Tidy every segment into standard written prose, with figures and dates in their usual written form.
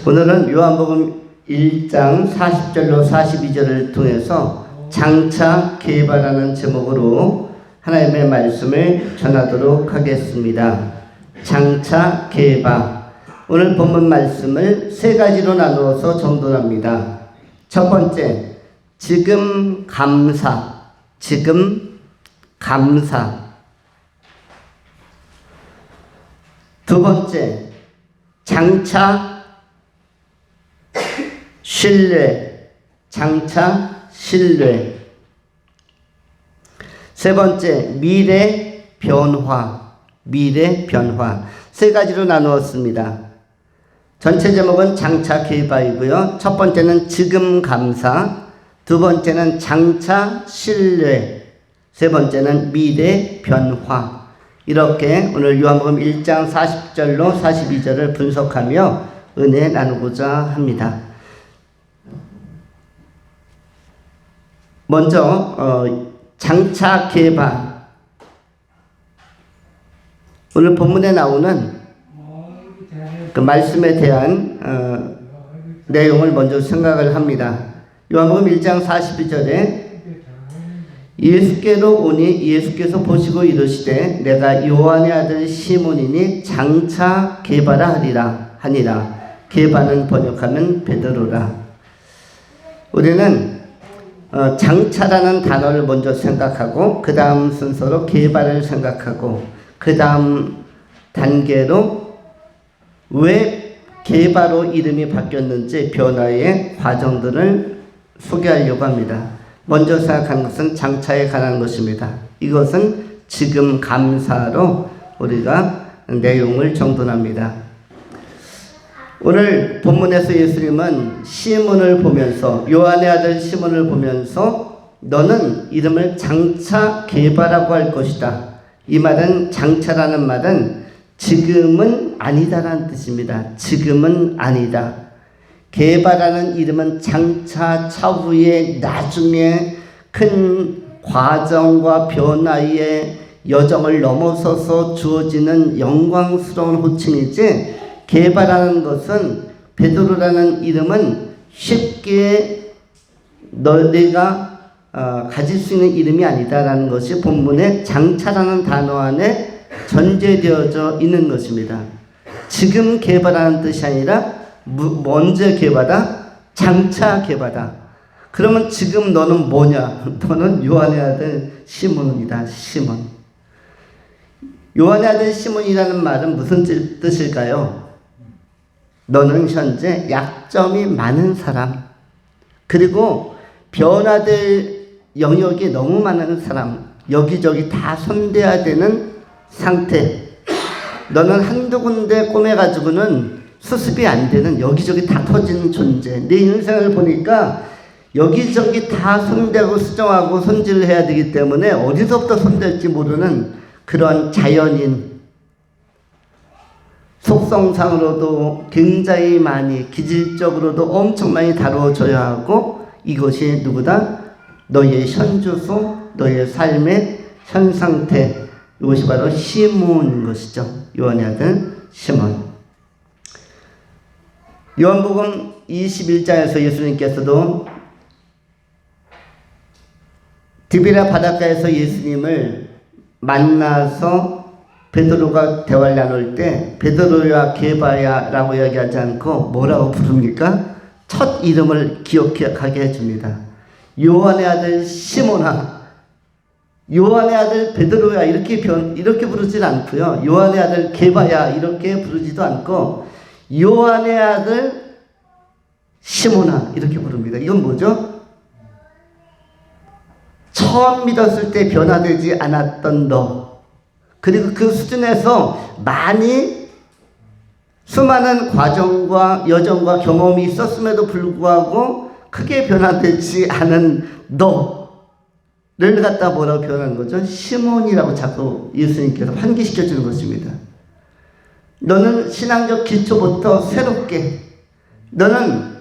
오늘은 요한복음 1장 40절로 42절을 통해서 장차 계바라는 제목으로 하나님의 말씀을 전하도록 하겠습니다. 장차 계바. 오늘 본문 말씀을 세 가지로 나누어서 정돈합니다. 첫 번째, 지금 감사. 지금 감사. 두 번째, 장차 신뢰. 장차 신뢰. 세 번째, 미래 변화. 미래 변화. 세 가지로 나누었습니다. 전체 제목은 장차 계바이고요. 첫 번째는 지금 감사, 두 번째는 장차 신뢰, 세 번째는 미래 변화. 이렇게 오늘 요한복음 1장 40절로 42절을 분석하며 은혜 나누고자 합니다. 먼저 장차 계바. 오늘 본문에 나오는 그 말씀에 대한 내용을 먼저 생각을 합니다. 요한복음 1장 42절에 예수께로 오니 예수께서 보시고 이르시되 내가 요한의 아들 시몬이니 장차 계바라 하니라. 계바는 번역하면 베드로라. 우리는 장차라는 단어를 먼저 생각하고 그 다음 순서로 계바를 생각하고 그 다음 단계로 왜 계바로 이름이 바뀌었는지 변화의 과정들을 소개하려고 합니다. 먼저 생각하는 것은 장차에 관한 것입니다. 이것은 지금 감사로 우리가 내용을 정돈합니다. 오늘 본문에서 예수님은 시몬을 보면서, 요한의 아들 시몬을 보면서 너는 이름을 장차 계바라고 할 것이다. 이 말은, 장차라는 말은 지금은 아니다라는 뜻입니다. 지금은 아니다. 계바라는 이름은 장차 차후에 나중에 큰 과정과 변화의 여정을 넘어서서 주어지는 영광스러운 호칭이지, 계바라는 것은, 베드로라는 이름은 쉽게 내가 가질 수 있는 이름이 아니다라는 것이 본문의 장차라는 단어 안에 전제되어져 있는 것입니다. 지금 계바라는 뜻이 아니라 먼저 계바다, 장차 계바다. 그러면 지금 너는 뭐냐? 너는 요한의 아들 시몬이다. 시몬. 요한의 아들 시몬이라는 말은 무슨 뜻일까요? 너는 현재 약점이 많은 사람, 그리고 변화될 영역이 너무 많은 사람, 여기저기 다 손대야 되는 상태. 너는 한두 군데 꼬매가지고는 수습이 안 되는, 여기저기 다 터지는 존재. 내 인생을 보니까 여기저기 다 손대고 수정하고 손질을 해야 되기 때문에 어디서부터 손댈지 모르는 그런 자연인, 속성상으로도 굉장히 많이, 기질적으로도 엄청 많이 다루어져야 하고, 이것이 누구다? 너의 현주소, 너의 삶의 현 상태. 이것이 바로 시몬인 것이죠. 요한의 아들 시몬. 요한복음 21장에서 예수님께서도 디베랴 바닷가에서 예수님을 만나서 베드로가 대화를 나눌 때 베드로야 계바야 라고 이야기하지 않고 뭐라고 부릅니까? 첫 이름을 기억하게 해줍니다. 요한의 아들 시몬아, 요한의 아들 베드로야 이렇게 부르질 않고요. 요한의 아들 계바야 이렇게 부르지도 않고 요한의 아들 시몬아 이렇게 부릅니다. 이건 뭐죠? 처음 믿었을 때 변화되지 않았던 너, 그리고 그 수준에서 많이 수많은 과정과 여정과 경험이 있었음에도 불구하고 크게 변화되지 않은 너를 갖다 뭐라고 표현하는 거죠? 시몬이라고 자꾸 예수님께서 환기시켜 주는 것입니다. 너는 신앙적 기초부터 새롭게, 너는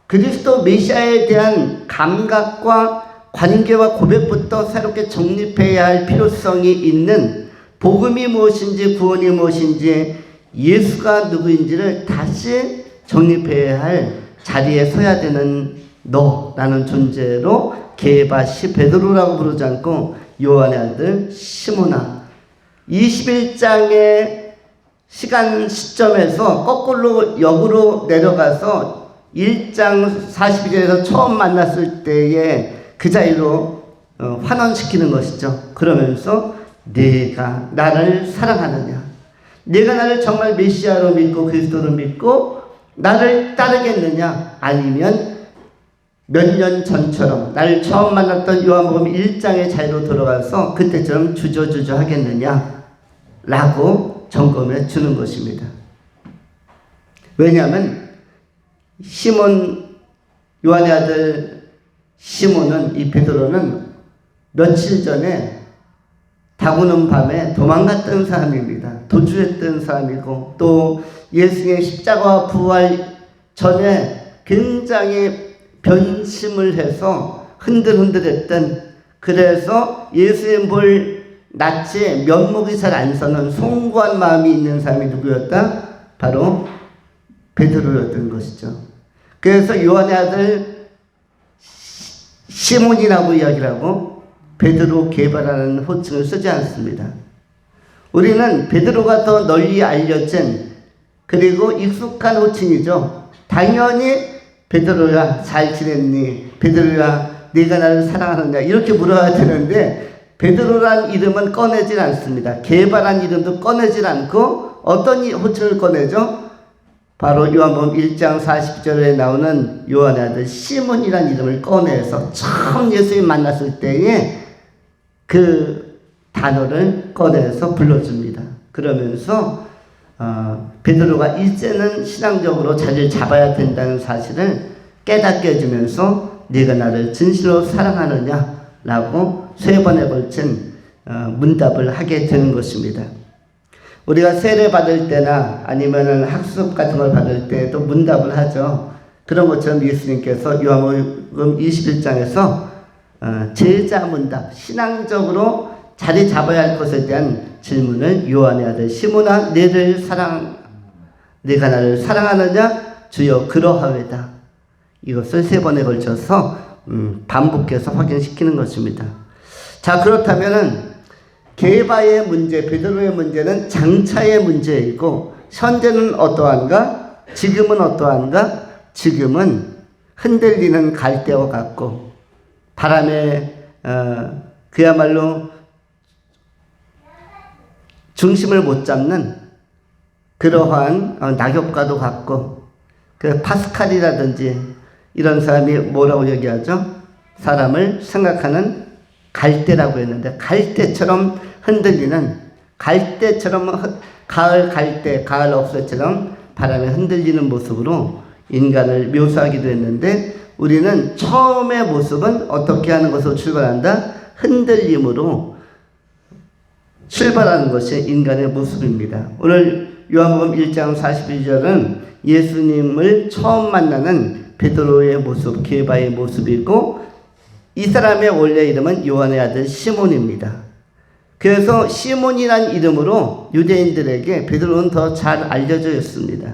그리스도 메시아에 대한 감각과 관계와 고백부터 새롭게 정립해야 할 필요성이 있는 복음이 무엇인지 구원이 무엇인지 예수가 누구인지를 다시 정립해야 할 자리에 서야 되는 너라는 존재로 게바시 베드로라고 부르지 않고 요한의 아들 시몬아. 21장의 시간 시점에서 거꾸로 역으로 내려가서 1장 42절에서 처음 만났을 때에 그 자리로 환원시키는 것이죠. 그러면서 내가 나를 사랑하느냐, 내가 나를 정말 메시아로 믿고 그리스도로 믿고 나를 따르겠느냐, 아니면 몇 년 전처럼 나를 처음 만났던 요한복음 1장의 자리로 들어가서 그때처럼 주저주저 하겠느냐 라고 점검해 주는 것입니다. 왜냐하면 시몬, 요한의 아들 시몬은, 이 베드로는 며칠 전에 다구는 밤에 도망갔던 사람입니다. 도주했던 사람이고, 또 예수의 십자가와 부활 전에 굉장히 변심을 해서 흔들흔들했던, 그래서 예수의 볼 낯에 면목이 잘 안 서는 송구한 마음이 있는 사람이 누구였다? 바로 베드로였던 것이죠. 그래서 요한의 아들 시몬이라고 이야기를 하고 베드로 게바라는 호칭을 쓰지 않습니다. 우리는 베드로가 더 널리 알려진 그리고 익숙한 호칭이죠. 당연히 베드로야 잘 지냈니? 베드로야 네가 나를 사랑하느냐? 이렇게 물어야 되는데 베드로란 이름은 꺼내질 않습니다. 게바란 이름도 꺼내질 않고 어떤 호칭을 꺼내죠? 바로 요한복음 1장 40절에 나오는 요한의 아들 시몬이란 이름을 꺼내서 처음 예수님 만났을 때에 그 단어를 꺼내서 불러줍니다. 그러면서 베드로가 이제는 신앙적으로 자리를 잡아야 된다는 사실을 깨닫게 해주면서 네가 나를 진실로 사랑하느냐 라고 3번에 걸친 문답을 하게 되는 것입니다. 우리가 세례 받을 때나 아니면 학습 같은 걸 받을 때도 문답을 하죠. 그런 것처럼 예수님께서 요한복음 21장에서 제자 문답, 신앙적으로 자리 잡아야 할 것에 대한 질문을 요한의 아들 시몬아 네가 나를 사랑하느냐? 주여 그러하외다. 이것을 3번에 걸쳐서 반복해서 확인시키는 것입니다. 자, 그렇다면은 게바의 문제, 베드로의 문제는 장차의 문제이고 현재는 어떠한가? 지금은 어떠한가? 지금은 흔들리는 갈대와 같고 바람에 그야말로 중심을 못 잡는 그러한 낙엽과도 같고, 그 파스칼이라든지 이런 사람이 뭐라고 얘기하죠? 사람을 생각하는 갈대라고 했는데, 갈대처럼 흔들리는, 갈대처럼 가을 갈대, 가을 옥새처럼 바람에 흔들리는 모습으로 인간을 묘사하기도 했는데, 우리는 처음의 모습은 어떻게 하는 것으로 출발한다? 흔들림으로 출발하는 것이 인간의 모습입니다. 오늘 요한복음 1장 41절은 예수님을 처음 만나는 베드로의 모습, 게바의 모습이고, 이 사람의 원래 이름은 요한의 아들 시몬입니다. 그래서 시몬이란 이름으로 유대인들에게 베드로는 더 잘 알려져 있습니다.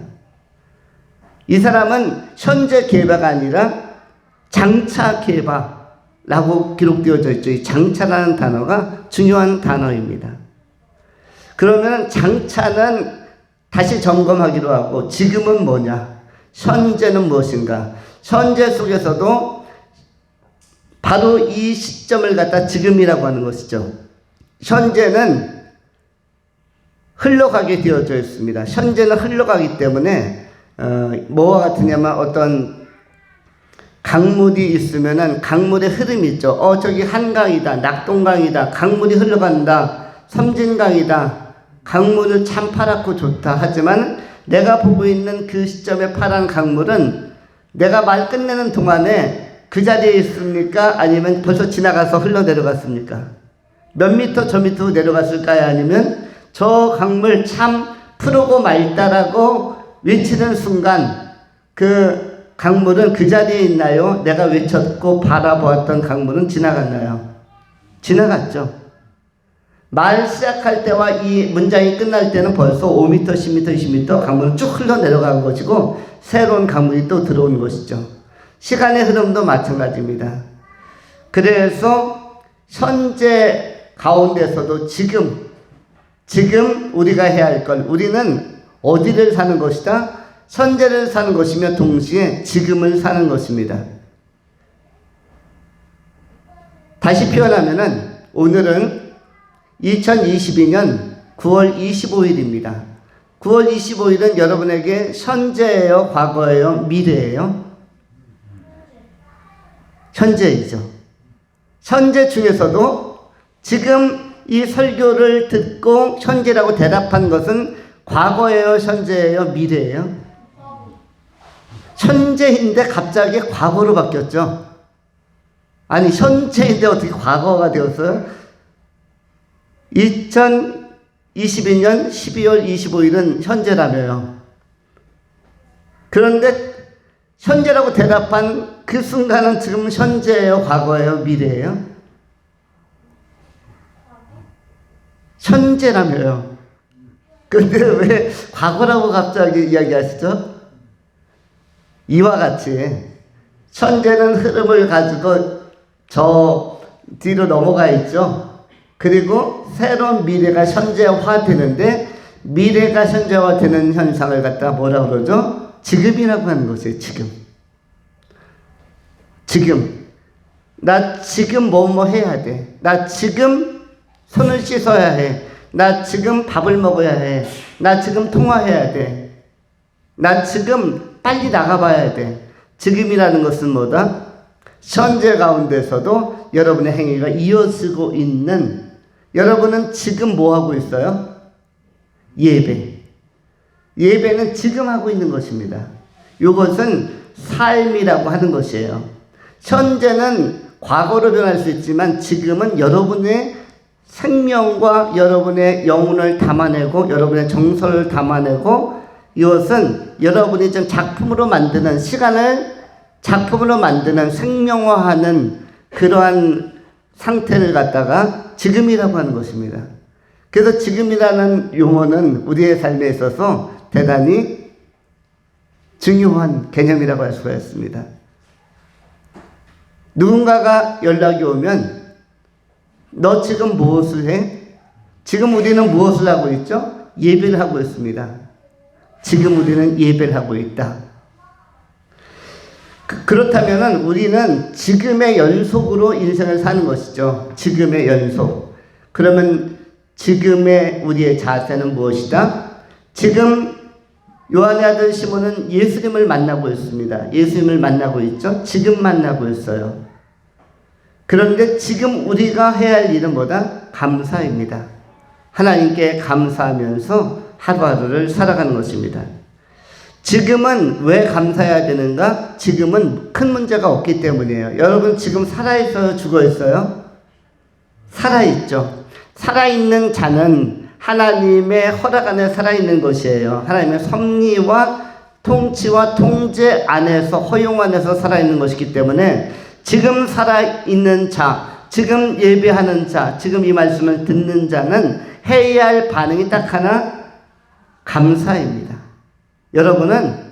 이 사람은 현재 게바가 아니라 장차 게바라고 기록되어져 있죠. 이 장차라는 단어가 중요한 단어입니다. 그러면 장차는 다시 점검하기로 하고, 지금은 뭐냐? 현재는 무엇인가? 현재 속에서도 바로 이 시점을 갖다 지금이라고 하는 것이죠. 현재는 흘러가게 되어져 있습니다. 현재는 흘러가기 때문에 뭐와 같으냐면 어떤 강물이 있으면은 강물의 흐름이 있죠. 저기 한강이다, 낙동강이다, 강물이 흘러간다, 섬진강이다, 강물은 참 파랗고 좋다. 하지만 내가 보고 있는 그 시점의 파란 강물은 내가 말 끝내는 동안에 그 자리에 있습니까? 아니면 벌써 지나가서 흘러내려갔습니까? 몇 미터 저 밑으로 내려갔을까요? 아니면 저 강물 참 푸르고 맑다라고 외치는 순간 그 강물은 그 자리에 있나요? 내가 외쳤고 바라보았던 강물은 지나갔나요? 지나갔죠. 말 시작할 때와 이 문장이 끝날 때는 벌써 5m, 10m, 20m 강물은 쭉 흘러 내려간 것이고 새로운 강물이 또 들어오는 것이죠. 시간의 흐름도 마찬가지입니다. 그래서 현재 가운데서도 지금 우리가 해야 할 것, 우리는 어디를 사는 것이다? 현재를 사는 것이며 동시에 지금을 사는 것입니다. 다시 표현하면은 오늘은 2022년 9월 25일입니다. 9월 25일은 여러분에게 현재예요, 과거예요, 미래예요? 현재이죠. 현재 중에서도 지금 이 설교를 듣고 현재라고 대답한 것은 과거예요, 현재예요, 미래예요? 현재인데 갑자기 과거로 바뀌었죠. 아니, 현재인데 어떻게 과거가 되었어요? 2022년 12월 25일은 현재라며요. 그런데 현재라고 대답한 그 순간은 지금 현재예요, 과거예요, 미래예요? 현재라며요. 근데 왜 과거라고 갑자기 이야기하시죠? 이와 같이 현재는 흐름을 가지고 저 뒤로 넘어가 있죠. 그리고 새로운 미래가 현재화되는데 미래가 현재화되는 현상을 갖다 뭐라 그러죠? 지금이라고 하는 것이에요. 지금 나 지금 뭐뭐 해야 돼. 나 지금 손을 씻어야 해. 나 지금 밥을 먹어야 해. 나 지금 통화해야 돼. 나 지금 빨리 나가봐야 돼. 지금이라는 것은 뭐다? 현재 가운데서도 여러분의 행위가 이어지고 있는, 여러분은 지금 뭐 하고 있어요? 예배는 지금 하고 있는 것입니다. 이것은 삶이라고 하는 것이에요. 현재는 과거로 변할 수 있지만 지금은 여러분의 생명과 여러분의 영혼을 담아내고 여러분의 정서를 담아내고 이것은 여러분이 좀 작품으로 만드는, 시간을 작품으로 만드는, 생명화하는 그러한 상태를 갖다가 지금이라고 하는 것입니다. 그래서 지금이라는 용어는 우리의 삶에 있어서 대단히 중요한 개념이라고 할 수가 있습니다. 누군가가 연락이 오면 너 지금 무엇을 해? 지금 우리는 무엇을 하고 있죠? 예배를 하고 있습니다. 지금 우리는 예배를 하고 있다. 그렇다면 우리는 지금의 연속으로 인생을 사는 것이죠. 지금의 연속. 그러면 지금의 우리의 자세는 무엇이다? 지금 요한의 아들 시몬은 예수님을 만나고 있습니다. 예수님을 만나고 있죠. 지금 만나고 있어요. 그런데 지금 우리가 해야 할 일은 뭐다? 감사입니다. 하나님께 감사하면서 하루하루를 살아가는 것입니다. 지금은 왜 감사해야 되는가? 지금은 큰 문제가 없기 때문이에요. 여러분 지금 살아있어요? 죽어있어요? 살아있죠. 살아있는 자는 하나님의 허락 안에 살아있는 것이에요. 하나님의 섭리와 통치와 통제 안에서, 허용 안에서 살아있는 것이기 때문에 지금 살아있는 자, 지금 예배하는 자, 지금 이 말씀을 듣는 자는 해야 할 반응이 딱 하나, 감사입니다. 여러분은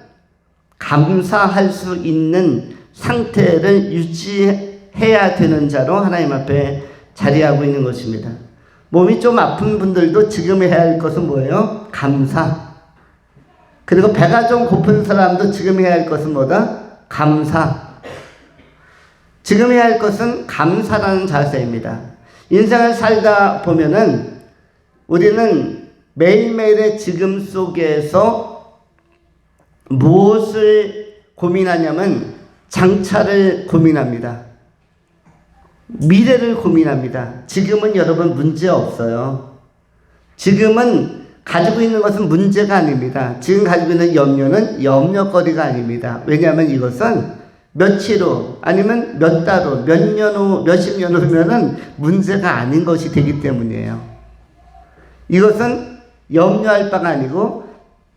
감사할 수 있는 상태를 유지해야 되는 자로 하나님 앞에 자리하고 있는 것입니다. 몸이 좀 아픈 분들도 지금 해야 할 것은 뭐예요? 감사. 그리고 배가 좀 고픈 사람도 지금 해야 할 것은 뭐다? 감사. 지금 해야 할 것은 감사라는 자세입니다. 인생을 살다 보면은 우리는 매일매일의 지금 속에서 무엇을 고민하냐면 장차를 고민합니다. 미래를 고민합니다. 지금은 여러분 문제 없어요. 지금은 가지고 있는 것은 문제가 아닙니다. 지금 가지고 있는 염려는 염려거리가 아닙니다. 왜냐하면 이것은 며칠 후 아니면 몇 달 후, 몇 년 후, 몇십 년 후면은 문제가 아닌 것이 되기 때문이에요. 이것은 염려할 바가 아니고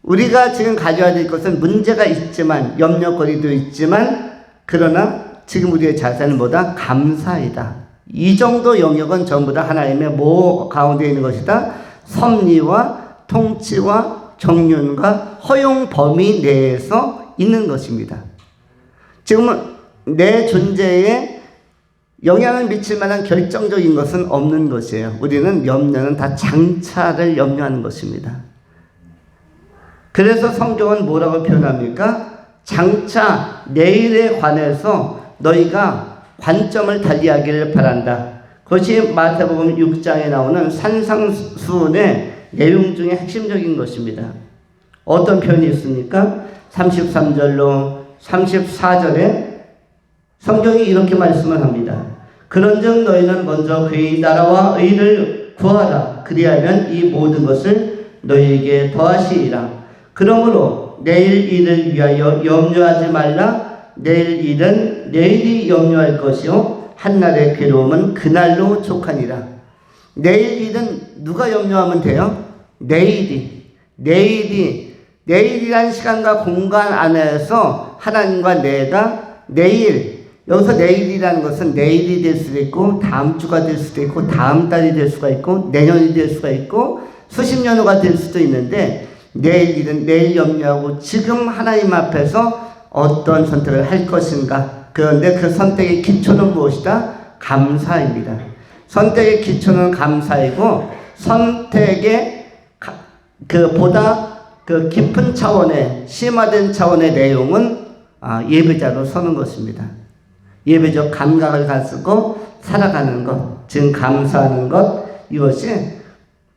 우리가 지금 가져야 될 것은 문제가 있지만 염려거리도 있지만 그러나 지금 우리의 자세는 뭐다? 감사이다. 이 정도 영역은 전부 다 하나님의 뭐 가운데 있는 것이다? 섭리와 통치와 정륜과 허용 범위 내에서 있는 것입니다. 지금은 내 존재에 영향을 미칠 만한 결정적인 것은 없는 것이에요. 우리는 염려는 다 장차를 염려하는 것입니다. 그래서 성경은 뭐라고 표현합니까? 장차 내일에 관해서 너희가 관점을 달리하기를 바란다. 그것이 마태복음 6장에 나오는 산상수훈의 내용 중에 핵심적인 것입니다. 어떤 표현이 있습니까? 33절로 34절에 성경이 이렇게 말씀을 합니다. 그런즉 너희는 먼저 그의 나라와 의를 구하라. 그리하면 이 모든 것을 너희에게 더하시리라. 그러므로 내일 일을 위하여 염려하지 말라. 내일 일은 내일이 염려할 것이요 한날의 괴로움은 그날로 족하니라. 내일 일은 누가 염려하면 돼요? 내일이란 시간과 공간 안에서 하나님과 내가 내일, 여기서 내일이라는 것은 내일이 될 수도 있고 다음 주가 될 수도 있고 다음 달이 될 수가 있고 내년이 될 수가 있고 수십 년 후가 될 수도 있는데 내일 일은 내일 염려하고 지금 하나님 앞에서 어떤 선택을 할 것인가. 그런데 그 선택의 기초는 무엇이다? 감사입니다. 선택의 기초는 감사이고 선택의 보다 깊은 차원의 심화된 차원의 내용은 예배자로 서는 것입니다. 예배적 감각을 가지고 살아가는 것, 즉 감사하는 것, 이것이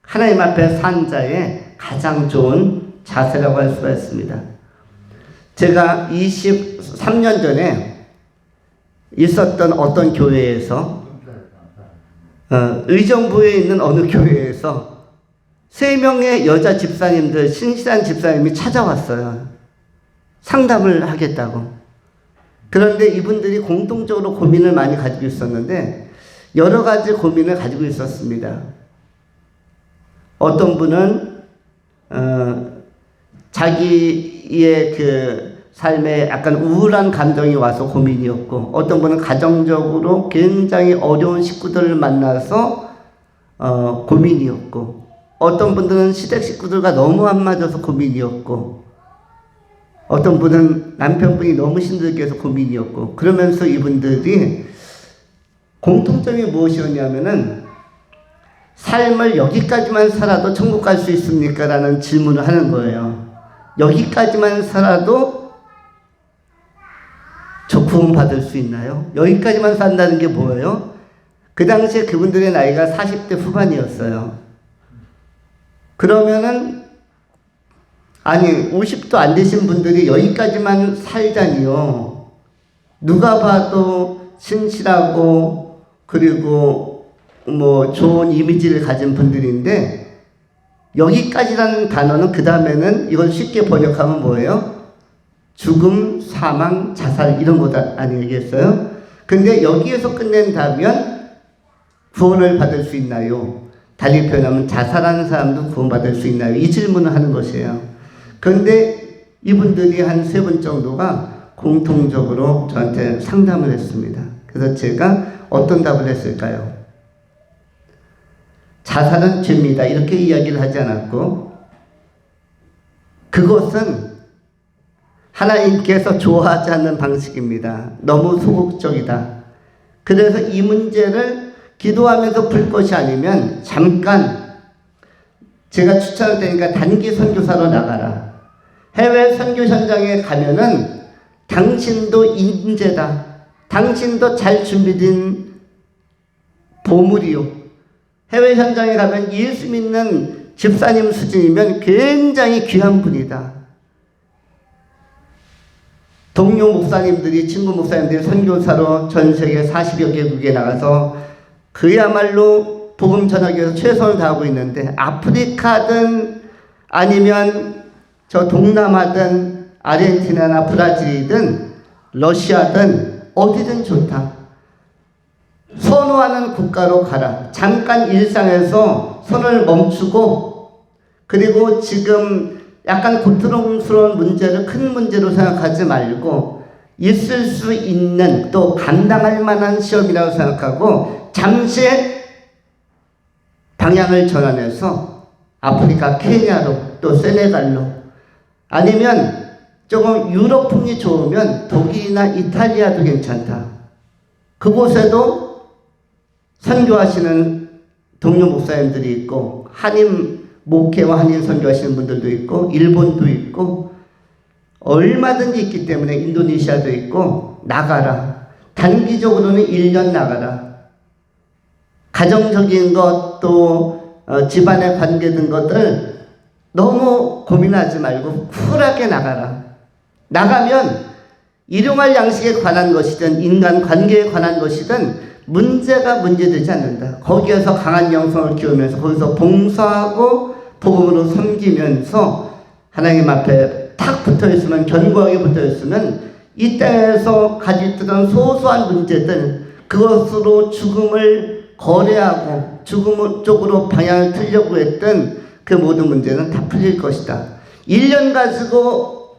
하나님 앞에 산 자의 가장 좋은 자세라고 할 수가 있습니다. 제가 23년 전에 있었던 어떤 교회에서 의정부에 있는 어느 교회에서 3명의 여자 집사님들, 신실한 집사님이 찾아왔어요. 상담을 하겠다고. 그런데 이분들이 공통적으로 고민을 많이 가지고 있었는데 여러 가지 고민을 가지고 있었습니다. 어떤 분은 자기의 그 삶에 약간 우울한 감정이 와서 고민이었고, 어떤 분은 가정적으로 굉장히 어려운 식구들을 만나서 고민이었고, 어떤 분들은 시댁 식구들과 너무 안 맞아서 고민이었고, 어떤 분은 남편분이 너무 힘들게 해서 고민이었고, 그러면서 이분들이 공통점이 무엇이었냐면은 삶을 여기까지만 살아도 천국 갈 수 있습니까? 라는 질문을 하는 거예요. 여기까지만 살아도 저 구원받을 수 있나요? 여기까지만 산다는 게 뭐예요? 그 당시에 그분들의 나이가 40대 후반이었어요. 그러면은 아니 50도 안 되신 분들이 여기까지만 살다니요. 누가 봐도 신실하고 그리고 뭐 좋은 이미지를 가진 분들인데, 여기까지라는 단어는 그 다음에는 이걸 쉽게 번역하면 뭐예요? 죽음, 사망, 자살 이런 것 아니겠어요? 근데 여기에서 끝낸다면 구원을 받을 수 있나요? 달리 표현하면 자살하는 사람도 구원받을 수 있나요? 이 질문을 하는 것이에요. 그런데 이분들이 한 3분 정도가 공통적으로 저한테 상담을 했습니다. 그래서 제가 어떤 답을 했을까요? 자살은 죄입니다. 이렇게 이야기를 하지 않았고, 그것은 하나님께서 좋아하지 않는 방식입니다. 너무 소극적이다. 그래서 이 문제를 기도하면서 풀 것이 아니면 잠깐 제가 추천할 테니까 단기 선교사로 나가라. 해외 선교 현장에 가면은 당신도 인재다. 당신도 잘 준비된 보물이요. 해외 현장에 가면 예수 믿는 집사님 수준이면 굉장히 귀한 분이다. 동료 목사님들이, 친구 목사님들이 선교사로 전 세계 40여 개국에 나가서 그야말로 복음 전하기 위해서 최선을 다하고 있는데, 아프리카든 아니면 저 동남아든 아르헨티나나 브라질이든 러시아든 어디든 좋다. 선호하는 국가로 가라. 잠깐 일상에서 손을 멈추고, 그리고 지금 약간 고통스러운 문제를 큰 문제로 생각하지 말고 있을 수 있는 또 감당할 만한 시험이라고 생각하고 잠시 방향을 전환해서 아프리카 케냐로 또 세네갈로 아니면 조금 유럽풍이 좋으면 독일이나 이탈리아도 괜찮다. 그곳에도 선교하시는 동료 목사님들이 있고 한인 목회와 한인 선교하시는 분들도 있고 일본도 있고 얼마든지 있기 때문에 인도네시아도 있고 나가라. 단기적으로는 1년 나가라. 가정적인 것 또 집안의 관계 등 것들 너무 고민하지 말고 쿨하게 나가라. 나가면 일용할 양식에 관한 것이든 인간 관계에 관한 것이든 문제가 문제되지 않는다. 거기에서 강한 영성을 키우면서 거기서 봉사하고 복음으로 섬기면서 하나님 앞에 탁 붙어있으면 견고하게 붙어있으면 이 땅에서 가지던 소소한 문제들 그것으로 죽음을 거래하고 죽음 쪽으로 방향을 틀려고 했던 그 모든 문제는 다 풀릴 것이다. 1년 가지고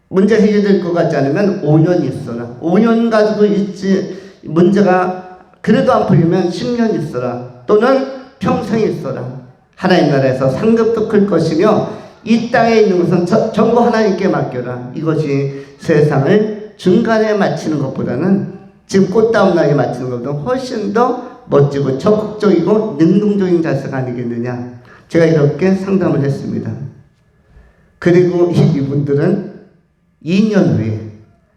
문제 해결될 것 같지 않으면 5년 있어라. 5년 가지고 있지 문제가 그래도 안 풀리면 10년 있어라. 또는 평생 있어라. 하나님 나라에서 상급도 클 것이며 이 땅에 있는 것은 전부 하나님께 맡겨라. 이것이 세상을 중간에 마치는 것보다는 지금 꽃다운 날에 마치는 것보다 훨씬 더 멋지고 적극적이고 능동적인 자세가 아니겠느냐. 제가 이렇게 상담을 했습니다. 그리고 이분들은 2년 후에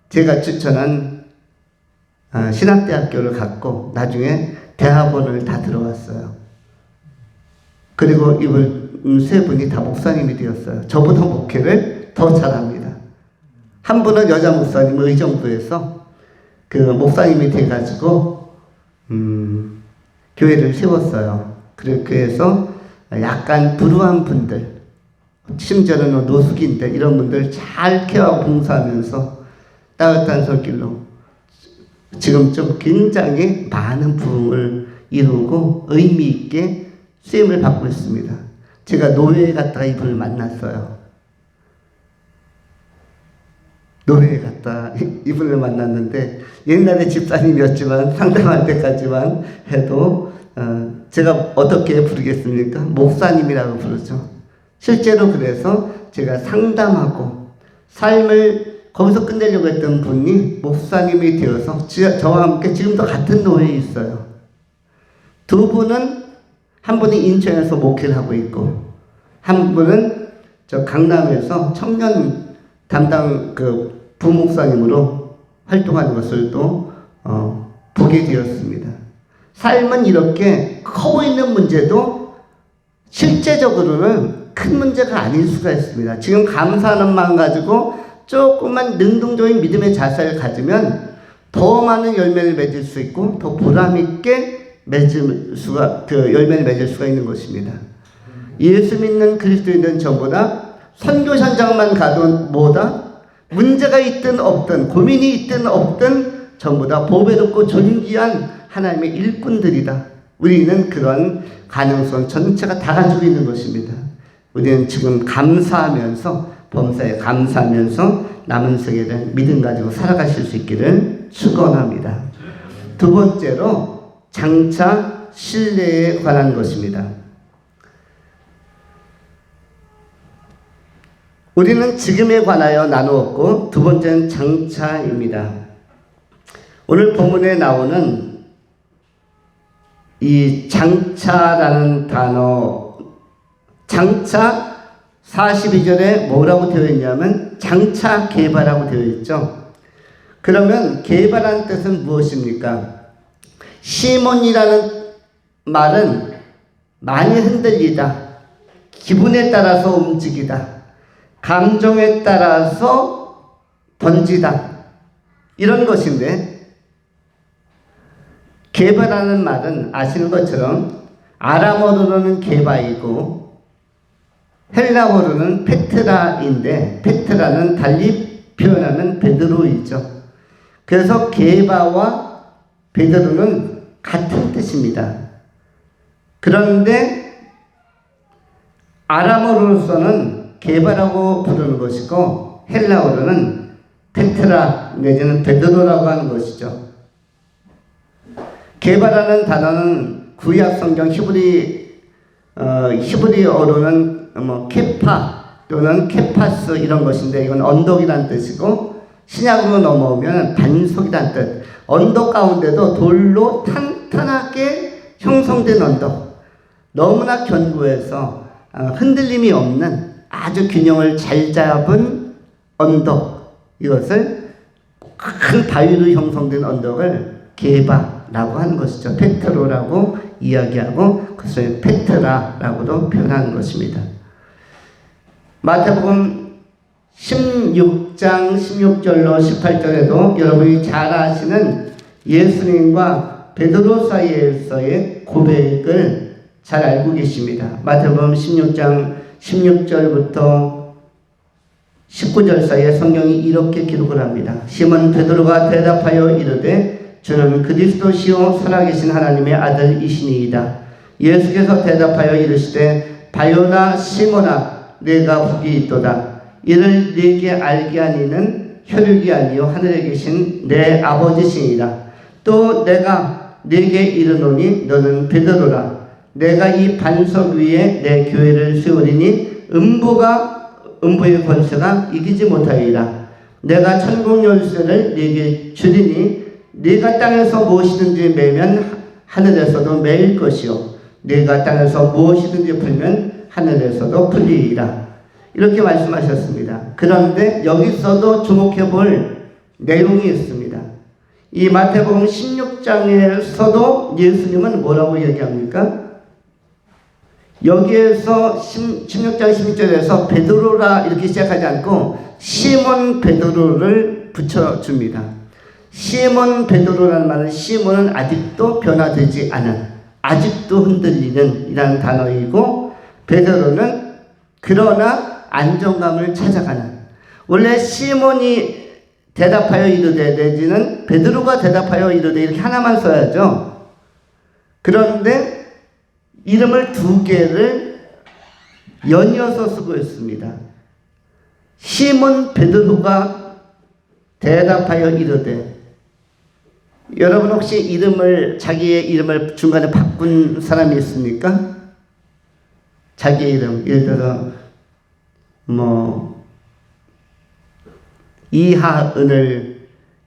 제가 추천한 신학대학교를 갔고 나중에 대학원을 다 들어갔어요. 그리고 이분 세 분이 다 목사님이 되었어요. 저보다 목회를 더 잘합니다. 한 분은 여자 목사님 의정부에서 그 목사님이 돼가지고 교회를 세웠어요. 그래서 약간 불우한 분들, 심지어는 노숙인데 이런 분들 잘 케어하고 봉사하면서 따뜻한 손길로 지금 좀 굉장히 많은 부흥을 이루고 의미 있게 쓰임을 받고 있습니다. 제가 노예에 갔다가 이분을 만났어요. 노예에 갔다 이분을 만났는데 옛날에 집사님이었지만 상담할 때까지만 해도 제가 어떻게 부르겠습니까? 목사님이라고 부르죠. 실제로 그래서 제가 상담하고 삶을 거기서 끝내려고 했던 분이 목사님이 되어서 저와 함께 지금도 같은 노예에 있어요. 두 분은 한 분이 인천에서 목회를 하고 있고 한 분은 저 강남에서 청년 담당 그 부목사님으로 활동하는 것을 또 보게 되었습니다. 삶은 이렇게 커 보이는 문제도 실제적으로는 큰 문제가 아닐 수가 있습니다. 지금 감사하는 마음 가지고 조금만 능동적인 믿음의 자세를 가지면 더 많은 열매를 맺을 수 있고 더 보람있게 열매를 맺을 수가 있는 것입니다. 예수 믿는 그리스도인은 전보다 선교 현장만 가도 뭐다? 문제가 있든 없든 고민이 있든 없든 전보다 보배롭고 존귀한 하나님의 일꾼들이다. 우리는 그런 가능성 전체가 다 가지고 있는 것입니다. 우리는 지금 감사하면서 범사에 감사하면서 남은 세계를 믿음 가지고 살아가실 수 있기를 축원합니다. 두 번째로 장차 신뢰에 관한 것입니다. 우리는 지금에 관하여 나누었고 두 번째는 장차입니다. 오늘 본문에 나오는 이 장차라는 단어, 장차 42절에 뭐라고 되어 있냐면 장차 개발하고 되어 있죠. 그러면 개발한 뜻은 무엇입니까? 시몬이라는 말은 많이 흔들리다, 기분에 따라서 움직이다, 감정에 따라서 던지다, 이런 것인데 개발하는 말은 아시는 것처럼 아람어로는 게바이고 헬라어로는 페트라인데 페트라는 달리 표현하는 베드로이죠. 그래서 게바와 베드로는 같은 뜻입니다. 그런데 아람어로서는 게바라고 부르는 것이고 헬라어로는 페트라 내지는 베드로라고 하는 것이죠. 게바라는 단어는 구약 성경 히브리어로는 케파 또는 케파스 이런 것인데, 이건 언덕이란 뜻이고, 신약으로 넘어오면 반석이란 뜻. 언덕 가운데도 돌로 탄탄하게 형성된 언덕, 너무나 견고해서 흔들림이 없는 아주 균형을 잘 잡은 언덕, 이것을 큰 바위로 형성된 언덕을 게바라고 하는 것이죠. 페트로라고 이야기하고 그것을 페트라라고도 표현하는 것입니다. 마태복음 16장 16절로 18절에도 여러분이 잘 아시는 예수님과 베드로 사이에서의 고백을 잘 알고 계십니다. 마태복음 16장 16절부터 19절 사이에 성경이 이렇게 기록을 합니다. 시몬 베드로가 대답하여 이르되 주는 그리스도시요 살아계신 하나님의 아들이시니이다. 예수께서 대답하여 이르시되 바요나 시몬아 내가 복이 있도다. 이를 네게 알게 하니는 혈육이 아니요 하늘에 계신 내 아버지시니라. 또 내가 네게 이르노니 너는 베드로라. 내가 이 반석 위에 내 교회를 세우리니 음부의 권세가 이기지 못하리라. 내가 천국 열쇠를 네게 주리니 네가 땅에서 무엇이든지 매면 하늘에서도 매일 것이요 네가 땅에서 무엇이든지 풀면 하늘에서도 풀리리라. 이렇게 말씀하셨습니다. 그런데 여기서도 주목해 볼 내용이 있습니다. 이 마태복음 16장에서도 예수님은 뭐라고 얘기합니까? 여기에서 16장 16절에서 베드로라 이렇게 시작하지 않고 시몬 베드로를 붙여줍니다. 시몬 베드로라는 말은, 시몬은 아직도 변화되지 않은, 아직도 흔들리는 이라는 단어이고, 베드로는 그러나 안정감을 찾아가는. 원래 시몬이 대답하여 이르되 내지는 베드로가 대답하여 이르되 이렇게 하나만 써야죠. 그런데 이름을 두 개를 연이어서 쓰고 있습니다. 시몬 베드로가 대답하여 이르되. 여러분 혹시 자기의 이름을 중간에 바꾼 사람이 있습니까? 자기의 이름, 예를 들어서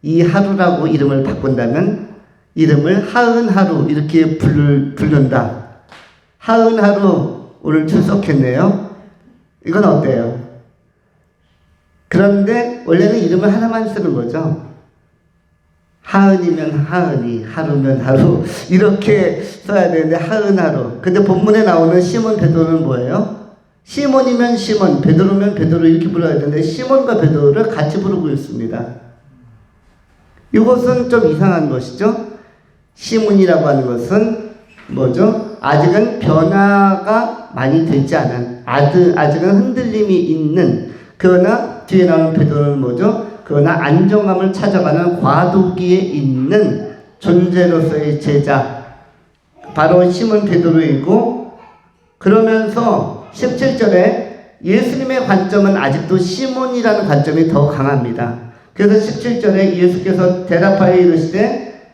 이하루라고 이름을 바꾼다면 이름을 하은하루 이렇게 부른다. 하은하루 오늘 출석했네요. 이건 어때요? 그런데 원래는 이름을 하나만 쓰는 거죠. 하은이면 하은이, 하루면 하루 이렇게 써야 되는데 하은하루. 근데 본문에 나오는 시몬 베드로는 뭐예요? 시몬이면 시몬, 베드로면 베드로 이렇게 불러야 되는데 시몬과 베드로를 같이 부르고 있습니다. 이것은 좀 이상한 것이죠. 시몬이라고 하는 것은 뭐죠? 아직은 변화가 많이 되지 않은, 아직은 흔들림이 있는, 그러나 뒤에 나오는 베드로는 뭐죠? 그러나 안정감을 찾아가는 과도기에 있는 존재로서의 제자, 바로 시몬 베드로이고, 그러면서 17절에 예수님의 관점은 아직도 시몬이라는 관점이 더 강합니다. 그래서 17절에 예수께서 대답하여 이르시되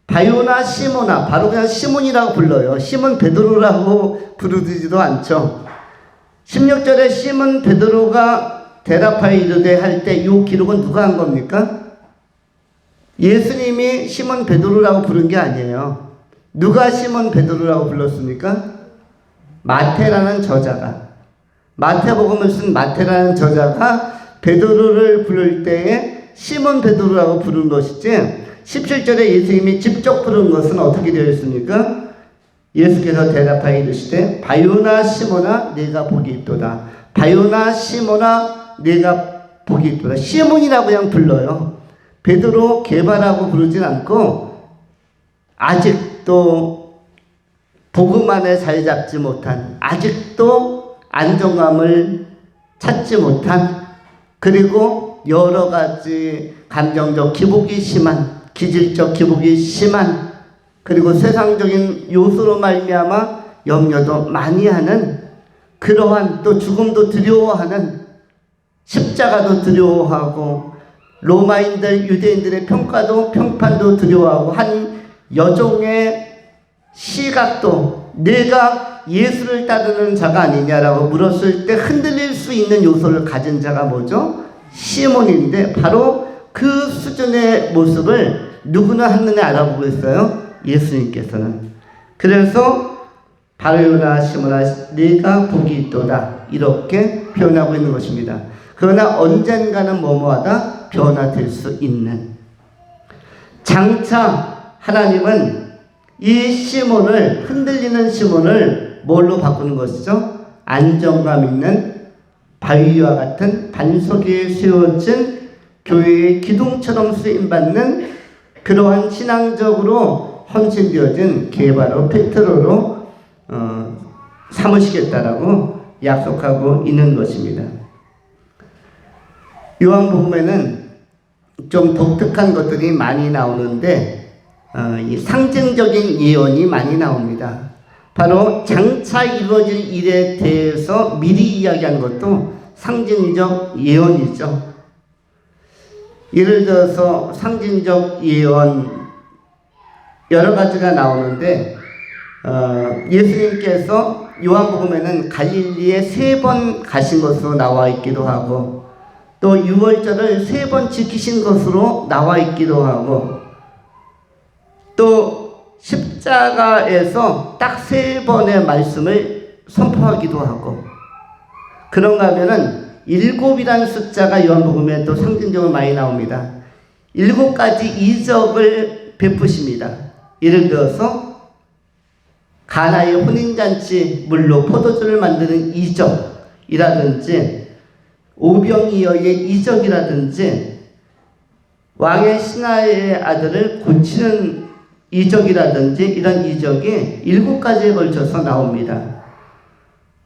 바요나 시몬아, 바로 그냥 시몬이라고 불러요. 시몬 베드로라고 부르지도 않죠. 16절에 시몬 베드로가 대답하여 이르되 할 때 이 기록은 누가 한 겁니까? 예수님이 시몬 베드로라고 부른 게 아니에요. 누가 시몬 베드로라고 불렀습니까? 마태라는 저자가, 마태복음을 쓴 마태라는 저자가 베드로를 부를 때에 시몬 베드로라고 부른 것이지, 17절에 예수님이 직접 부른 것은 어떻게 되어 있습니까? 예수께서 대답하여 이르시되 바요나 시몬아 네가 복이 있도다. 바요나 시몬아 네가 복이 있도다. 시몬이라고 그냥 불러요. 베드로 게바라고 부르진 않고, 아직도 복음 안에 자리 잡지 못한, 아직도 안정감을 찾지 못한, 그리고 여러 가지 감정적 기복이 심한, 기질적 기복이 심한, 그리고 세상적인 요소로 말미암아 염려도 많이 하는, 그러한 또 죽음도 두려워하는, 십자가도 두려워하고 로마인들, 유대인들의 평판도 두려워하고 한 여종의 시각도 내가 예수를 따르는 자가 아니냐라고 물었을 때 흔들릴 수 있는 요소를 가진 자가 뭐죠? 시몬인데 바로 그 수준의 모습을 누구나 한눈에 알아보고 있어요. 예수님께서는. 그래서 바로나 시몬아 네가 복이 있도다 이렇게 표현하고 있는 것입니다. 그러나 언젠가는 뭐뭐하다 변화될 수 있는. 장차 하나님은 이 시몬을, 흔들리는 시몬을 뭘로 바꾸는 것이죠? 안정감 있는 바위와 같은 반석에 세워진 교회의 기둥처럼 쓰임받는 그러한 신앙적으로 헌신되어진 게바로 페트로로 삼으시겠다라고 약속하고 있는 것입니다. 요한복음에는 좀 독특한 것들이 많이 나오는데 이 상징적인 예언이 많이 나옵니다. 바로 장차 이루어질 일에 대해서 미리 이야기하는 것도 상징적 예언이죠. 예를 들어서 상징적 예언 여러 가지가 나오는데 예수님께서 요한복음에는 갈릴리에 3번 가신 것으로 나와 있기도 하고 또 유월절을 3번 지키신 것으로 나와 있기도 하고 또 십자가에서 딱 3번의 말씀을 선포하기도 하고 그런가 하면은 7이라는 숫자가 요한복음에 또 상징적으로 많이 나옵니다. 7가지 이적을 베푸십니다. 예를 들어서 가나의 혼인잔치 물로 포도주를 만드는 이적이라든지 오병이어의 이적이라든지 왕의 신하의 아들을 고치는 이적이라든지 이런 이적이 7가지에 걸쳐서 나옵니다.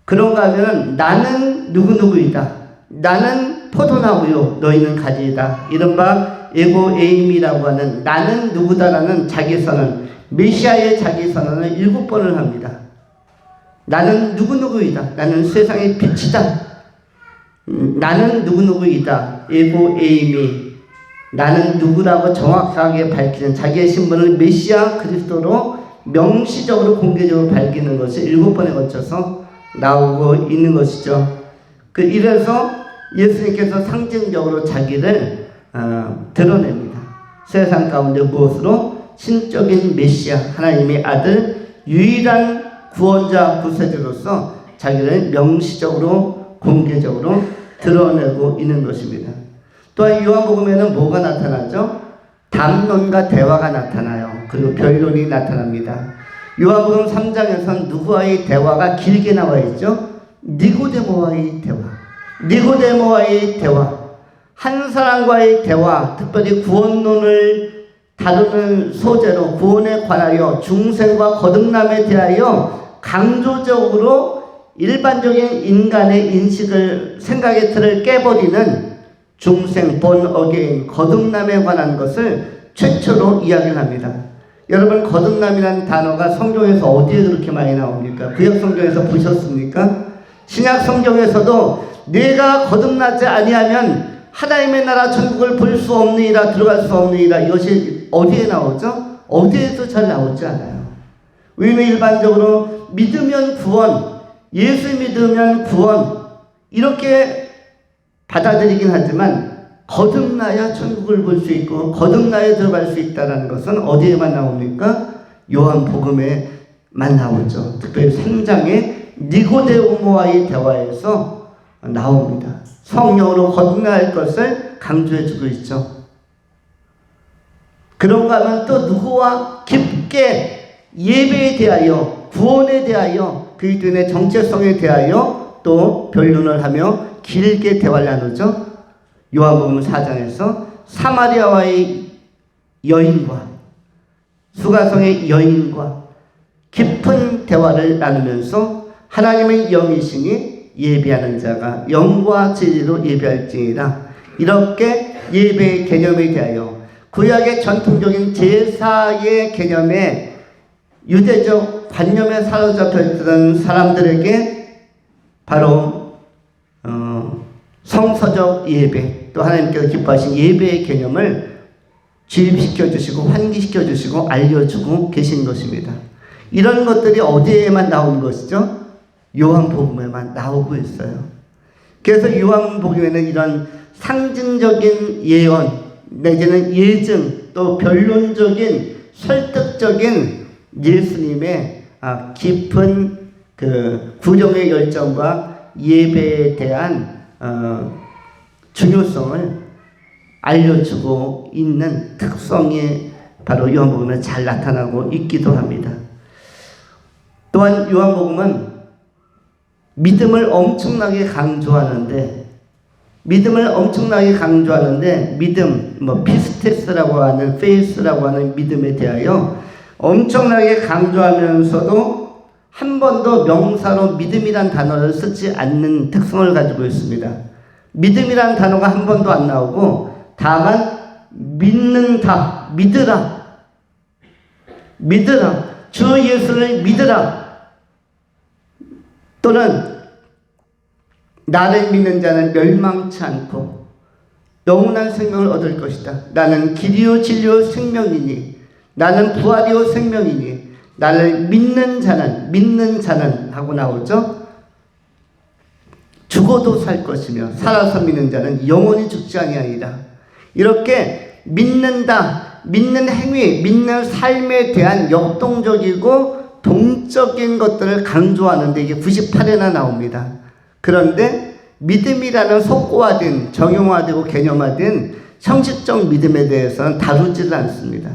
그런가 하면 나는 누구누구이다. 나는 포도나무요 너희는 가지이다. 이른바 에고에임이라고 하는 나는 누구다라는 자기선언, 메시아의 자기선언을 7번을 합니다. 나는 누구누구이다. 나는 세상의 빛이다. 나는 누구누구이다. 에고에임이 나는 누구라고 정확하게 밝히는 자기의 신분을 메시아 그리스도로 명시적으로 공개적으로 밝히는 것이 7번에 걸쳐서 나오고 있는 것이죠. 이래서 예수님께서 상징적으로 자기를 드러냅니다. 세상 가운데 무엇으로? 신적인 메시아 하나님의 아들 유일한 구원자 구세주로서 자기를 명시적으로 공개적으로 드러내고 있는 것입니다. 또한 요한복음에는 뭐가 나타나죠? 담론과 대화가 나타나요. 그리고 변론이 나타납니다. 요한복음 3장에서는 누구와의 대화가 길게 나와 있죠? 니고데모와의 대화. 니고데모와의 대화. 한 사람과의 대화, 특별히 구원론을 다루는 소재로 구원에 관하여 중생과 거듭남에 대하여 강조적으로 일반적인 인간의 인식을, 생각의 틀을 깨버리는 중생, 본 어게인, 거듭남에 관한 것을 최초로 이야기를 합니다. 여러분 거듭남이라는 단어가 성경에서 어디에 그렇게 많이 나옵니까? 구약 성경에서 보셨습니까? 신약 성경에서도 내가 거듭나지 아니하면 하나님의 나라 천국을 볼 수 없느니라, 들어갈 수 없느니라, 이것이 어디에 나오죠? 어디에도 잘 나오지 않아요. 왜냐면 일반적으로 믿으면 구원, 예수 믿으면 구원 이렇게 받아들이긴 하지만 거듭나야 천국을 볼 수 있고 거듭나야 들어갈 수 있다는 것은 어디에만 나옵니까? 요한복음에만 나오죠. 특별히 3장의 니고데모와의 대화에서 나옵니다. 성령으로 거듭날 것을 강조해주고 있죠. 그런가 하면 또 누구와 깊게 예배에 대하여, 구원에 대하여, 그리스도인의 정체성에 대하여 또 변론을 하며 길게 대화를 나누죠. 요한복음 4장에서 사마리아와의 여인과 수가성의 여인과 깊은 대화를 나누면서 하나님의 영이시니 예배하는 자가 영과 진리로 예배할지니라. 이렇게 예배의 개념에 대하여 구약의 전통적인 제사의 개념에 유대적 관념에 사로잡혀 있던 사람들에게 바로 성서적 예배, 또 하나님께서 기뻐하신 예배의 개념을 주입시켜 주시고 환기시켜 주시고 알려주고 계신 것입니다. 이런 것들이 어디에만 나오는 것이죠? 요한복음에만 나오고 있어요. 그래서 요한복음에는 이런 상징적인 예언 내지는 예증 또 변론적인 설득적인 예수님의 깊은 그 구정의 열정과 예배에 대한 중요성을 알려주고 있는 특성이 바로 요한복음에 잘 나타나고 있기도 합니다. 또한 요한복음은 믿음을 엄청나게 강조하는데 믿음, 피스테스라고 하는 페이스라고 하는 믿음에 대하여 엄청나게 강조하면서도 한 번도 명사로 믿음이란 단어를 쓰지 않는 특성을 가지고 있습니다. 믿음이란 단어가 한 번도 안 나오고 다만 믿는다, 믿으라, 주 예수를 믿으라 또는 나를 믿는 자는 멸망치 않고 영원한 생명을 얻을 것이다. 나는 길이요 진리요 생명이니 나는 부활이요 생명이니 나를 믿는 자는 하고 나오죠. 죽어도 살 것이며 살아서 믿는 자는 영원히 죽지 아니하리라. 이렇게 믿는다, 믿는 행위, 믿는 삶에 대한 역동적이고 동적인 것들을 강조하는데 이게 98회나 나옵니다. 그런데 믿음이라는 속고화된, 정형화되고 개념화된 형식적 믿음에 대해서는 다루지를 않습니다.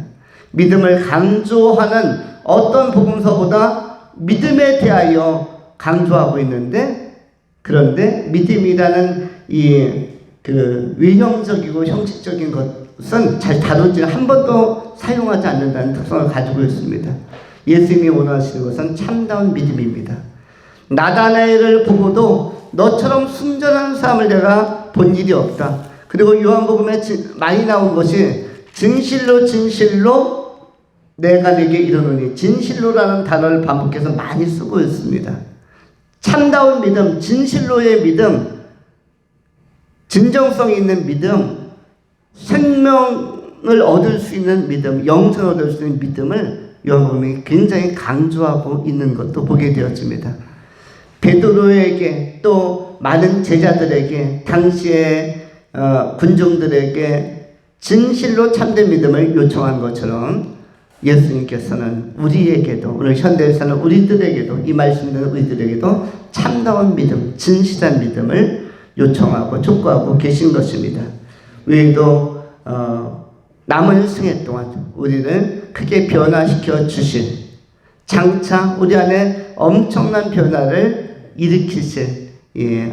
믿음을 강조하는 어떤 복음서보다 믿음에 대하여 강조하고 있는데, 그런데 믿음이라는 외형적이고 형식적인 것은 잘 다루지 한 번도 사용하지 않는다는 특성을 가지고 있습니다. 예수님이 원하시는 것은 참다운 믿음입니다. 나다나엘을 보고도 너처럼 순전한 사람을 내가 본 일이 없다. 그리고 요한복음에 많이 나온 것이 진실로 내가 내게 이르노니, 진실로라는 단어를 반복해서 많이 쓰고 있습니다. 참다운 믿음, 진실로의 믿음, 진정성 있는 믿음, 생명을 얻을 수 있는 믿음, 영생을 얻을 수 있는 믿음을 요한복음이 굉장히 강조하고 있는 것도 보게 되었습니다. 베드로에게 또 많은 제자들에게 당시의 군중들에게 진실로 참된 믿음을 요청한 것처럼 예수님께서는 우리에게도, 오늘 현대에 사는 우리들에게도, 이 말씀 듣는 우리들에게도 참다운 믿음, 진실한 믿음을 요청하고 촉구하고 계신 것입니다. 우리도 남은 생애 동안 우리를 크게 변화시켜 주실, 장차 우리 안에 엄청난 변화를 일으키실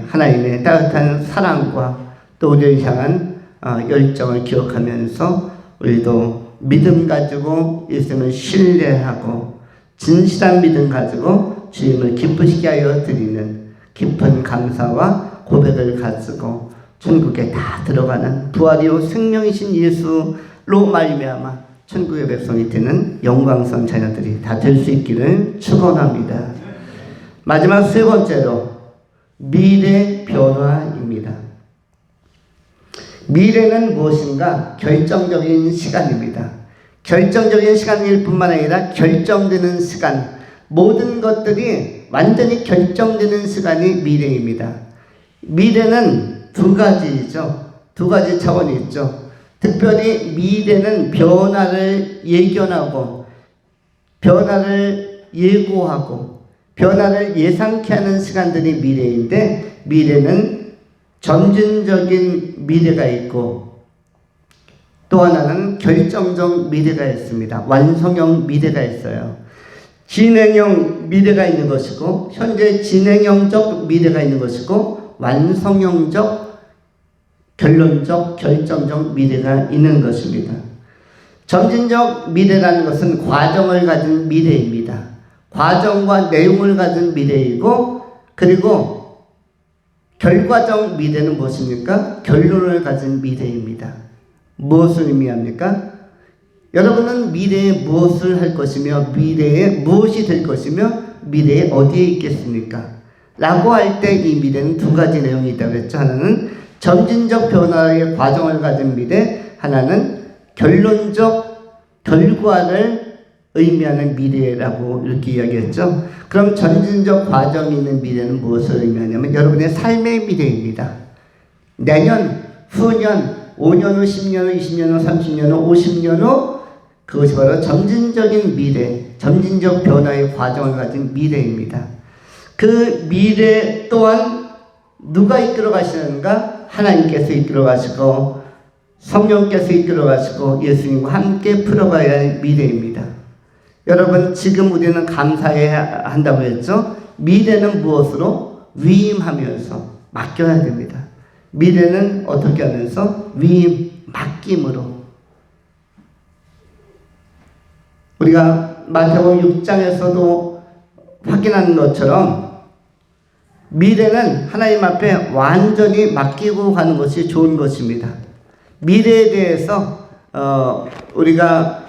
하나님의 따뜻한 사랑과 또 우리를 향한 열정을 기억하면서 우리도 믿음 가지고 예수님을 신뢰하고 진실한 믿음 가지고 주님을 기쁘시게 하여 드리는 깊은 감사와 고백을 가지고 천국에 다 들어가는 부활이요 생명이신 예수로 말미암아 천국의 백성이 되는 영광스러운 자녀들이 다 될 수 있기를 축원합니다. 마지막 세 번째로 미래 변화입니다. 미래는 무엇인가? 결정적인 시간입니다. 결정적인 시간일 뿐만 아니라 결정되는 시간, 모든 것들이 완전히 결정되는 시간이 미래입니다. 미래는 두 가지이죠. 두 가지 차원이 있죠. 특별히 미래는 변화를 예견하고 변화를 예고하고 변화를 예상케 하는 시간들이 미래인데, 미래는 점진적인 미래가 있고 또 하나는 결정적 미래가 있습니다. 완성형 미래가 있어요. 진행형 미래가 있는 것이고, 현재 진행형적 미래가 있는 것이고, 완성형적, 결론적, 결정적 미래가 있는 것입니다. 점진적 미래라는 것은 과정을 가진 미래입니다. 과정과 내용을 가진 미래이고, 그리고 결과적 미래는 무엇입니까? 결론을 가진 미래입니다. 무엇을 의미합니까? 여러분은 미래에 무엇을 할 것이며 미래에 무엇이 될 것이며 미래에 어디에 있겠습니까? 라고 할 때 이 미래는 두 가지 내용이 있다고 했죠. 하나는 점진적 변화의 과정을 가진 미래, 하나는 결론적 결과를 의미하는 미래라고 이렇게 이야기했죠. 그럼 점진적 과정이 있는 미래는 무엇을 의미하냐면 여러분의 삶의 미래입니다. 내년, 후년, 5년 후, 10년 후, 20년 후, 30년 후, 50년 후, 그것이 바로 점진적인 미래, 점진적 변화의 과정을 가진 미래입니다. 그 미래 또한 누가 이끌어 가시는가? 하나님께서 이끌어 가시고 성령께서 이끌어 가시고 예수님과 함께 풀어가야 할 미래입니다. 여러분, 지금 우리는 감사해야 한다고 했죠? 미래는 무엇으로? 위임하면서 맡겨야 됩니다. 미래는 어떻게 하면서? 위임, 맡김으로. 우리가 마태복음 6장에서도 확인하는 것처럼 미래는 하나님 앞에 완전히 맡기고 가는 것이 좋은 것입니다. 미래에 대해서 우리가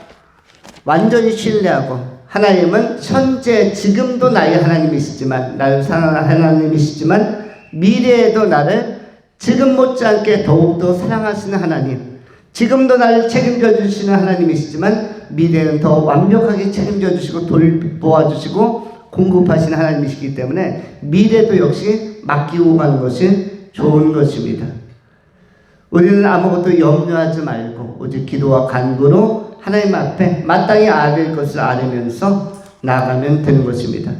완전히 신뢰하고, 하나님은 현재 지금도 나의 하나님이시지만, 나를 사랑하는 하나님이시지만 미래에도 나를 지금 못지않게 더욱더 사랑하시는 하나님, 지금도 나를 책임져 주시는 하나님이시지만 미래는 더 완벽하게 책임져 주시고 돌보아 주시고 공급하시는 하나님이시기 때문에 미래도 역시 맡기고 가는 것이 좋은 것입니다. 우리는 아무것도 염려하지 말고 오직 기도와 간구로 하나님 앞에 마땅히 아뢰 것을 아뢰면서 나아가면 되는 것입니다.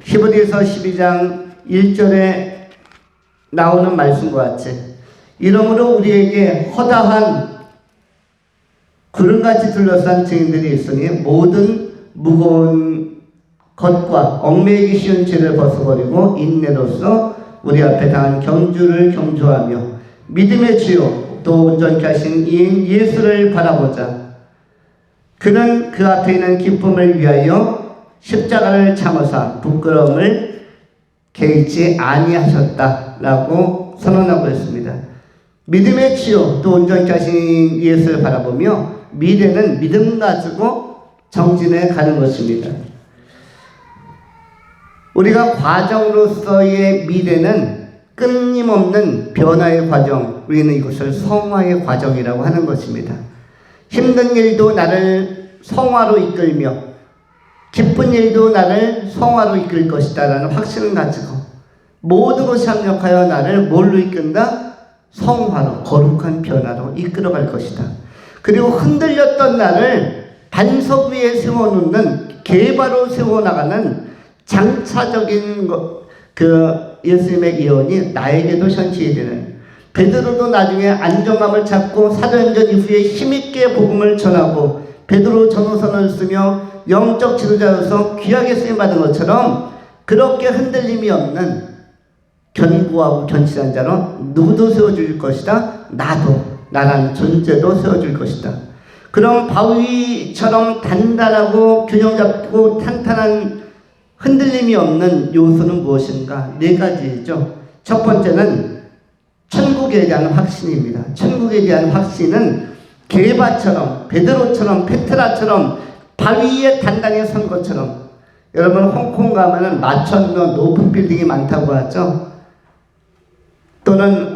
히브리서 12장 1절에 나오는 말씀과 같이, 이러므로 우리에게 허다한 구름같이 둘러싼 증인들이 있으니 모든 무거운 것과 얽매이기 쉬운 죄를 벗어버리고 인내로서 우리 앞에 당한 경주를 경주하며 믿음의 주요 또 온전케 하신 이인 예수를 바라보자. 그는 그 앞에 있는 기쁨을 위하여 십자가를 참으사 부끄러움을 개의치 아니하셨다라고 선언하고 있습니다. 믿음의 주요 또 온전케 하신 예수를 바라보며 미래는 믿음 가지고 정진해 가는 것입니다. 우리가 과정으로서의 미래는 끊임없는 변화의 과정, 우리는 이것을 성화의 과정이라고 하는 것입니다. 힘든 일도 나를 성화로 이끌며 기쁜 일도 나를 성화로 이끌 것이다 라는 확신을 가지고 모든 것이 합력하여 나를 뭘로 이끈다? 성화로, 거룩한 변화로 이끌어갈 것이다. 그리고 흔들렸던 나를 반석 위에 세워놓는, 계바로 세워나가는 장차적인 예수님의 예언이 나에게도 현실이 되는, 베드로도 나중에 안정감을 찾고 사도행전 이후에 힘있게 복음을 전하고 베드로 전후선을 쓰며 영적 지도자로서 귀하게 쓰임받은 것처럼 그렇게 흔들림이 없는 견고하고 견실한 자로 누구도 세워줄 것이다. 나라는 존재도 세워줄 것이다. 그럼 바위처럼 단단하고 균형 잡고 탄탄한 흔들림이 없는 요소는 무엇인가? 4가지죠. 첫 번째는 천국에 대한 확신입니다. 천국에 대한 확신은 게바처럼, 베드로처럼, 페트라처럼 바위에 단단히 선 것처럼. 여러분, 홍콩 가면은 마천로 높은 빌딩이 많다고 하죠. 또는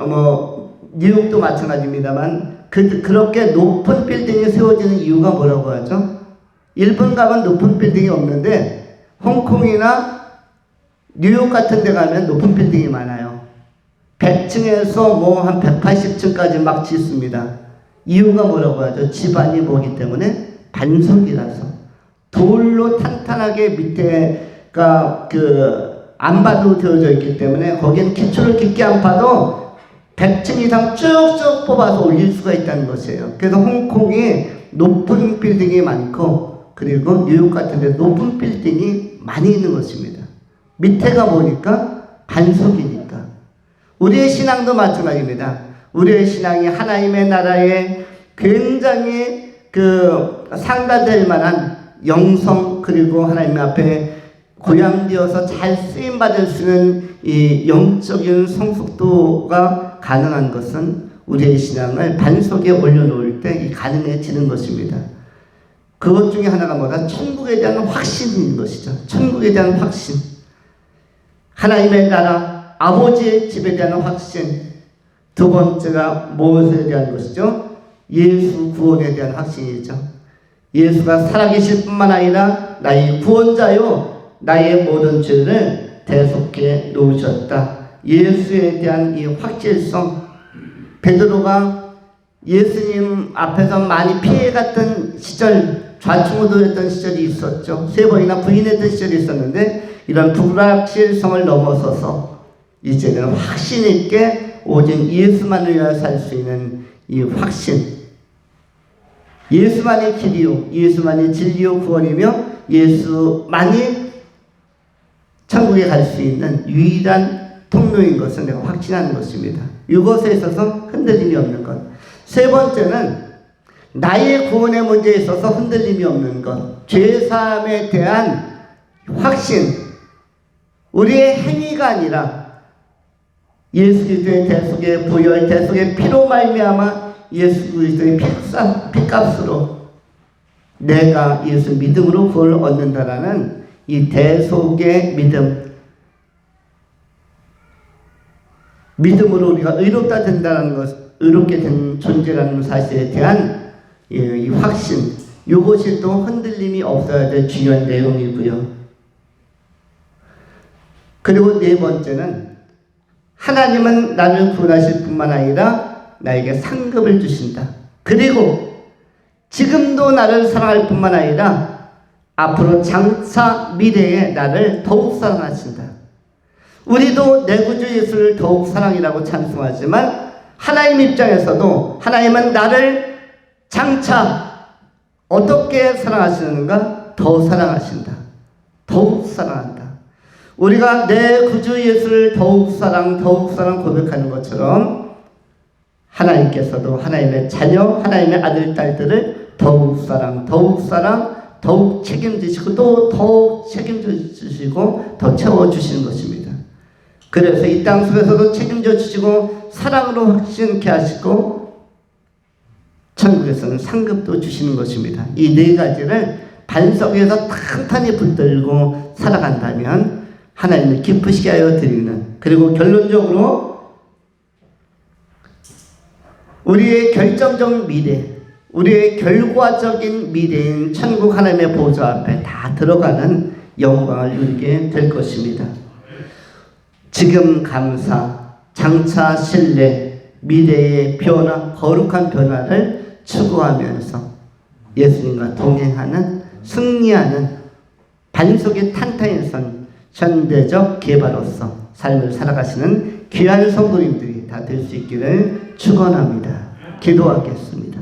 뉴욕도 마찬가지입니다만 그렇게 높은 빌딩이 세워지는 이유가 뭐라고 하죠? 일본 가면 높은 빌딩이 없는데 홍콩이나 뉴욕 같은 데 가면 높은 빌딩이 많아요. 100층에서 한 180층까지 막 짓습니다. 이유가 뭐라고 하죠? 집안이 뭐기 때문에? 반석이라서. 돌로 탄탄하게 밑에가 안바도 되어져 있기 때문에 거기엔 기초를 깊게 안 파도 100층 이상 쭉쭉 뽑아서 올릴 수가 있다는 것이에요. 그래서 홍콩이 높은 빌딩이 많고, 그리고 뉴욕 같은 데 높은 빌딩이 많이 있는 것입니다. 밑에가 뭐니까? 반석이니까. 우리의 신앙도 마찬가지입니다. 우리의 신앙이 하나님의 나라에 굉장히 상달될 만한 영성, 그리고 하나님 앞에 고양되어서 잘 쓰임받을 수 있는 이 영적인 성숙도가 가능한 것은 우리의 신앙을 반석에 올려놓을 때 가능해지는 것입니다. 그것 중에 하나가 뭐다? 천국에 대한 확신인 것이죠. 천국에 대한 확신. 하나님의 나라, 아버지의 집에 대한 확신. 두 번째가 무엇에 대한 것이죠? 예수 구원에 대한 확신이죠. 예수가 살아계실 뿐만 아니라 나의 구원자요 나의 모든 죄를 대속해 놓으셨다. 예수에 대한 이 확실성. 베드로가 예수님 앞에서 많이 피해갔던 시절, 좌충우돌했던 시절이 있었죠. 3번이나 부인했던 시절이 있었는데 이런 불확실성을 넘어서서 이제는 확신 있게 오직 예수만을 위하여 살 수 있는 이 확신. 예수만이 길이요 예수만이 진리요 구원이며 예수만이 천국에 갈 수 있는 유일한 통로인 것을 내가 확신하는 것입니다. 이것에 있어서 흔들림이 없는 것. 세 번째는 나의 구원의 문제에 있어서 흔들림이 없는 것. 죄사함에 대한 확신. 우리의 행위가 아니라 예수 그리스도의 대속의 부활, 대속의 피로 말미암아 예수 그리스도의 피값으로 내가 예수 믿음으로 구원을 얻는다라는 이 대속의 믿음으로 우리가 의롭다 된다는 것, 의롭게 된 존재라는 사실에 대한 이 확신, 이것이 또 흔들림이 없어야 될 중요한 내용이고요. 그리고 네 번째는 하나님은 나를 구원하실 뿐만 아니라 나에게 상급을 주신다. 그리고 지금도 나를 사랑할 뿐만 아니라 앞으로 장차 미래에 나를 더욱 사랑하신다. 우리도 내 구주 예수를 더욱 사랑이라고 찬송하지만 하나님 입장에서도 하나님은 나를 장차 어떻게 사랑하시는가? 더 사랑하신다. 더욱 사랑한다. 우리가 내 구주 예수를 더욱 사랑 고백하는 것처럼 하나님께서도 하나님의 자녀, 하나님의 아들, 딸들을 더욱 사랑, 더욱 책임지시고 또 더욱 책임져 주시고 더 채워주시는 것입니다. 그래서 이 땅 속에서도 책임져 주시고 사랑으로 확신케 하시고 천국에서는 상급도 주시는 것입니다. 이 네 가지를 반석 위에서 탄탄히 붙들고 살아간다면 하나님을 기쁘시게 하여 드리는, 그리고 결론적으로 우리의 결정적 미래, 우리의 결과적인 미래인 천국 하나님의 보좌 앞에 다 들어가는 영광을 누리게 될 것입니다. 지금 감사, 장차 신뢰, 미래의 변화, 거룩한 변화를 추구하면서 예수님과 동행하는, 승리하는 반석이 탄탄히 선 현대적 개발로서 삶을 살아가시는 귀한 성도님들이 다 될 수 있기를 축원합니다. 기도하겠습니다.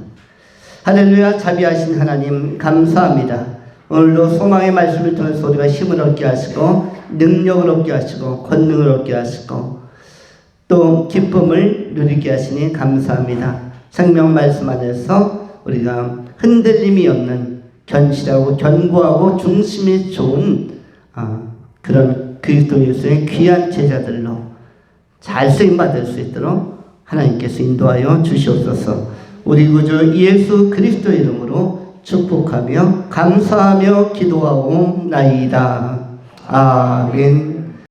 할렐루야. 자비하신 하나님 감사합니다. 오늘도 소망의 말씀을 통해서 우리가 힘을 얻게 하시고 능력을 얻게 하시고 권능을 얻게 하시고 또 기쁨을 누리게 하시니 감사합니다. 생명 말씀 안에서 우리가 흔들림이 없는 견실하고 견고하고 중심이 좋은 그런 그리스도 예수의 귀한 제자들로 잘 쓰임받을 수 있도록 하나님께서 인도하여 주시옵소서. 우리 구주 예수 그리스도의 이름으로 축복하며 감사하며 기도하옵나이다. 아멘.